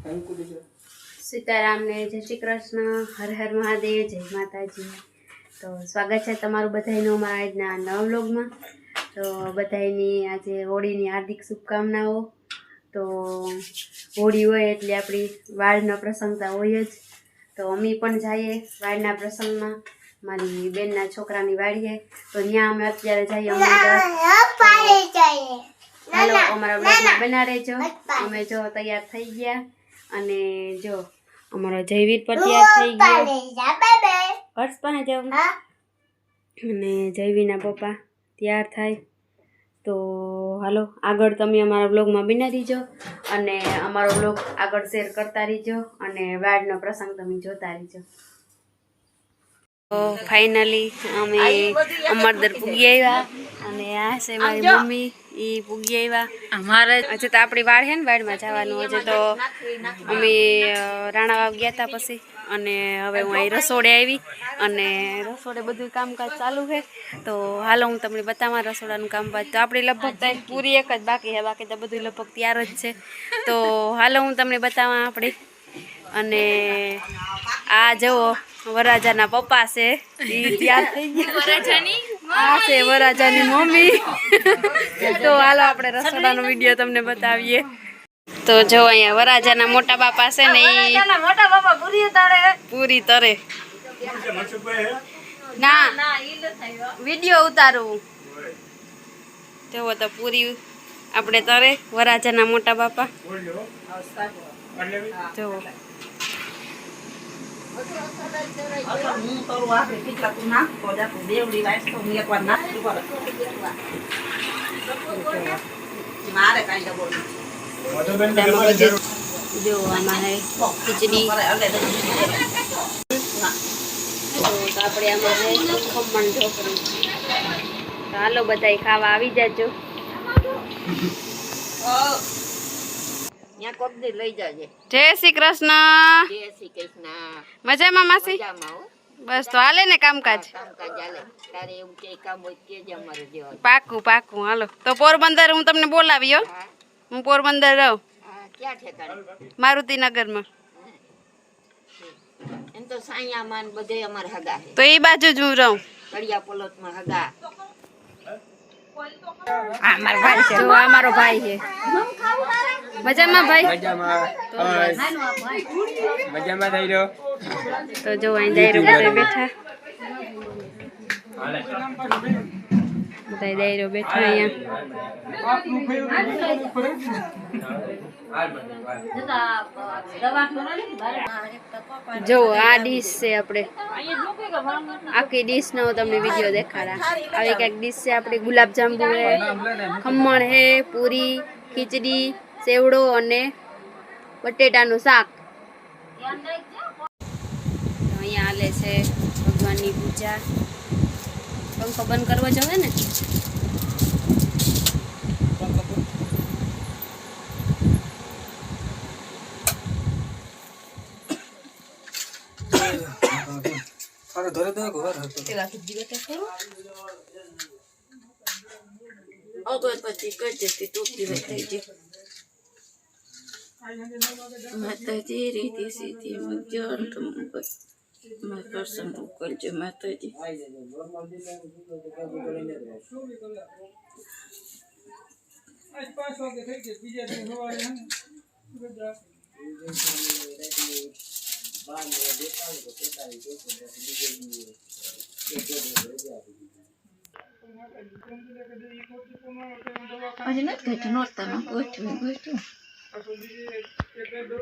सीताराम ने जय श्री कृष्ण, हर हर महादेव, जय माताजी। तो स्वागत है तमारू बधाईनो अमारा आजना नवा व्लॉगमां। तो बधाईनी आजे होळीनी हार्दिक शुभकामनाओ। तो होळी होय एटले आपणी वाळनो प्रसंग तो होय ज। तो अमी पण जाईए वाळना प्रसंगमां। मारी बेनना छोकरानी वाळीए तो न्या अमे अत्यारे जाईए। हेलो अमारा व्लॉगमां बना रहेजो। अमे जो तैयार थई गया अने जो अमारो जयवीर पर तैयार थई गयो। हर्ष पासे जाऊं अने जयवीना पप्पा तैयार थाय। तो हालो आगळ तमे अमारा व्लॉगमां बना रहीजो अने अमारो व्लॉग आगळ शेर करता रहीजो अने वाडनो प्रसंग तमे जोता रहीजो। तो फाइनली अमे अमरदर पुगी आव्या अने आ छे मारी मम्मी ई पुगी आव्या। अमारे अजे तो आपणी वाड है ने वाडमां जवानुं अजे तो अमे राणावाव गयाता पछी अने हवे हुं અહીં रसोड़े आवी अने रसोड़े बधुं कामकाज चालू है। तो हालो हूँ तमने बतावा रसोड़ानुं कामकाज। तो आपणी लगभग पूरी एक ज बाकी है, बाकी तो बधुं लगभग तैयार ज छे। तो हालो हूँ तमने बतावा आपणे अने आ जोवो वराजाना पप्पा छे ई तैयार थई गया। वराजानी आ छे वराजानी मम्मी। तो हालो आपणे रसोड़ानो विडियो तमने बतावीए। तो जो अहींया वराजाना मोटा बापा छे ने ई मोटा बापा पूरी तरे ना विडियो उतारू जो तो पूरी आपणे तरे वराजाना मोटा बापा जो जो हमारे खिचड़ी तो आपणे हमारे खमण ढोकरी। तो हालो बधाई खावा आवी जाजो। जय श्री कृष्ण। जय श्री कृष्ण। मजामां मासी? बस तो हाले ने कामकाज? पाकू पाकू हालो। तो पोरबंदर हूँ तमने बोलावी हो। हूँ पोरबंदर रहूं। क्या ठेकाणे? मारुति नगर में। एम तो साइया मान बधे अमर हगा है। तो ई बाजू ज रहूं। कड़िया पलोट में हगा। हमारा भाई है। जो हमारो भाई है। मजामा भाई? मजामा। मजामा दायरो। तो जो અહીં દાયરો બધા બેઠા બધા દાયરો બેઠા અહીંયા। जो आ डिश से આપણે આખી ડીશ નો તમને વિડિયો દેખાડા। આવી એક ડીશ છે આપણી ગુલાબ જાંબુ है, ખમણ है, पूरी, खिचड़ी, सेवड़ो અને બટેટાનું શાક। અહીંયા આલે છે ભગવાનની પૂજા। પંખો બંધ કરવો જોઈએ ને। अरे धरे दे घर है तेला खिचड़ी बेटा करो अगरबत्ती कर देती टोपी बैठाई जी। माताजी रीति सीधी मुझन तुमको मैं दर्शन कर जो माताजी।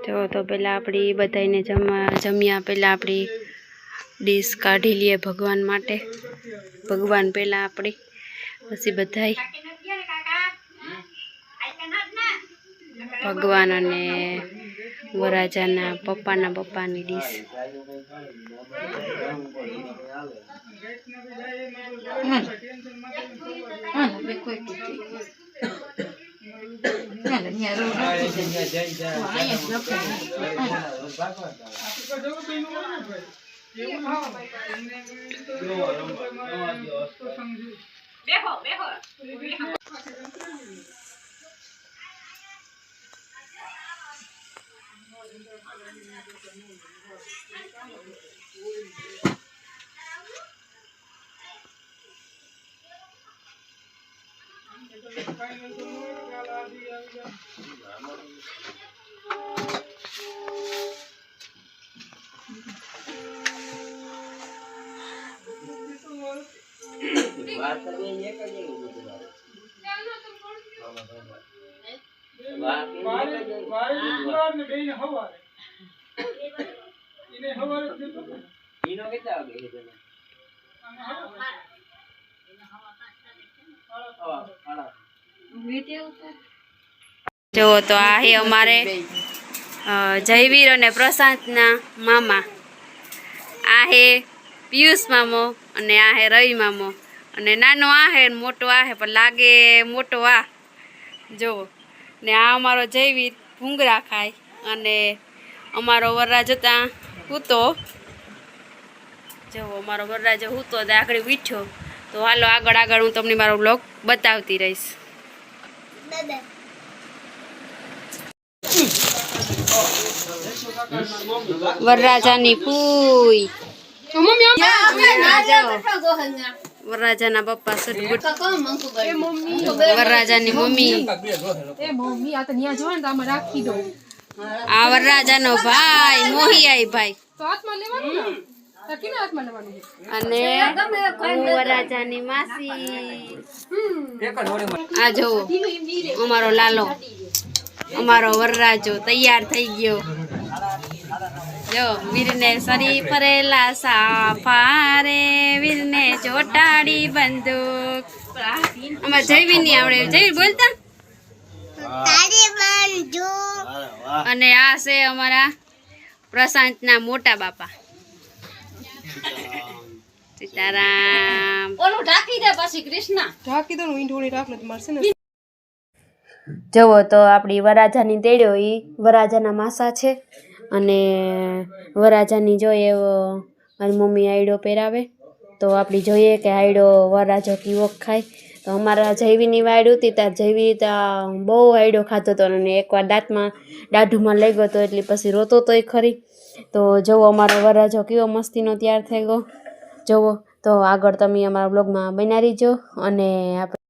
तो पहला अपनी बधाईने जम्या पहला अपनी डिश काढ़ी लिए भगवान माटे। भगवान पहला अपनी पछी बधाई भगवान अने वराजाना पप्पाना पप्पानी डिश। જો તો આ હે અમારે જયવીર અને પ્રશાંતના મામા. આ હે પિયુષ મામો અને આ હે રવિ મામો. અને નાનો આ હે મોટો આ હે, પણ લાગે મોટો આ. જુઓ ને આ અમારો જયવીર ભૂંગરા ખાય અને અમારો વરરાજ હતા હૂતો. જુઓ અમારો વરરાજ હૂતો આગળ વીઠો. તો હાલો આગળ હું તમને મારો બ્લોગ બતાવતી રહીશ. વરરાજાની ફૂઈ, વરરાજાના પપ્પા સટપુટ, વરરાજાની મમ્મી, આ વરરાજાનો ભાઈ મોહિયાઈ ભાઈ, અને હું વરરાજાની માસી. આ જોવો અમારો લાલો, અમારો વરરાજો તૈયાર થઈ ગયો. જો વીરને સરી ફરેલા સાફા રે, વીરને ચોટાડી બંદૂક. અમારે જયવીર ની આવડે, જયવીર બોલતા. અને આ છે અમારા પ્રશાંતના મોટા બાપા. સીતારામ. ઓલું ઢાંકી દે પછી કૃષ્ણ ઢાંકી દો, ઈંઢોળી રાખલે તો મળશે ને. જવો તો આપણી વરરાજાની તેડ્યો એ વરરાજાના માસા છે. અને વરરાજાની જોઈએ મારી મમ્મી આયડો પહેરાવે. તો આપણી જોઈએ કે આયડો વરરાજો કેવો ખાય. તો અમારા જયવીરની વાડ હતી ત્યારે જયવી ત્યાં બહુ આયડો ખાતો હતો અને એકવાર દાંતમાં દાઢુમાં લઈ ગયો હતો એટલે પછી રોતો તોય ખરી. તો જુઓ અમારો વરરાજો કેવો મસ્તીનો તૈયાર થઈ ગયો. જુઓ તો આગળ તમે અમારા બ્લોગમાં બન્યા રહીજો. અને આપણે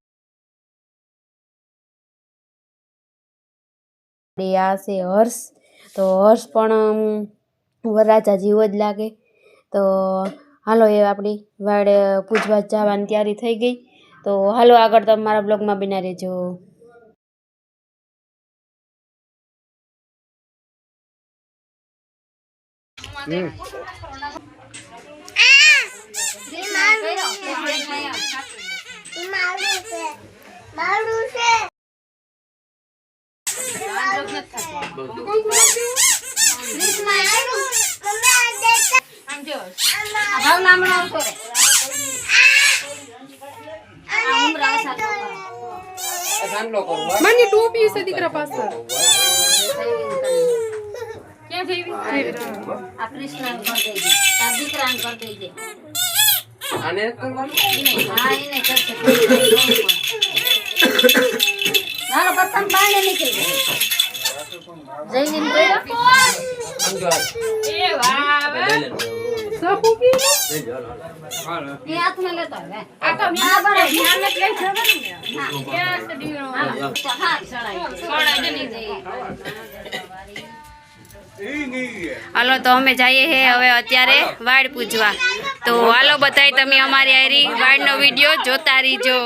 આ છે હર્ષ. તો હર્ષ પણ વરરાજા જેવો જ લાગે. તો હાલો એ આપણી વાડ પૂજવા જવાની તૈયારી થઈ ગઈ. તો હાલો આગળ તમે મારા બ્લોગમાં બન્યા રહેજો. મને ટોપી છે દીકરા પાસે. ક્યાં જઈ આ કૃષ્ણ કર દેજે, તાર દીકરાને કર દેજે. આને કરવાનું? હા એને કરશે. મારો પતંગ બાને નીકળી ગયો. જઈને બેઠા સમજો. એ વાહ સપુકી એ હાથમાં લેતો હવે. આ તો ના બરાબર ધ્યાન લઈ જવાનું ને. હા ક્યાં છે દીકરો? હાથ ચડાઈ દે દે. હાલો તો અમે જઈએ હે હવે અત્યારે વાડ પૂજવા. તો હાલો બધાય તમે અમારી આરી વાડનો વિડીયો જોતા રહીજો.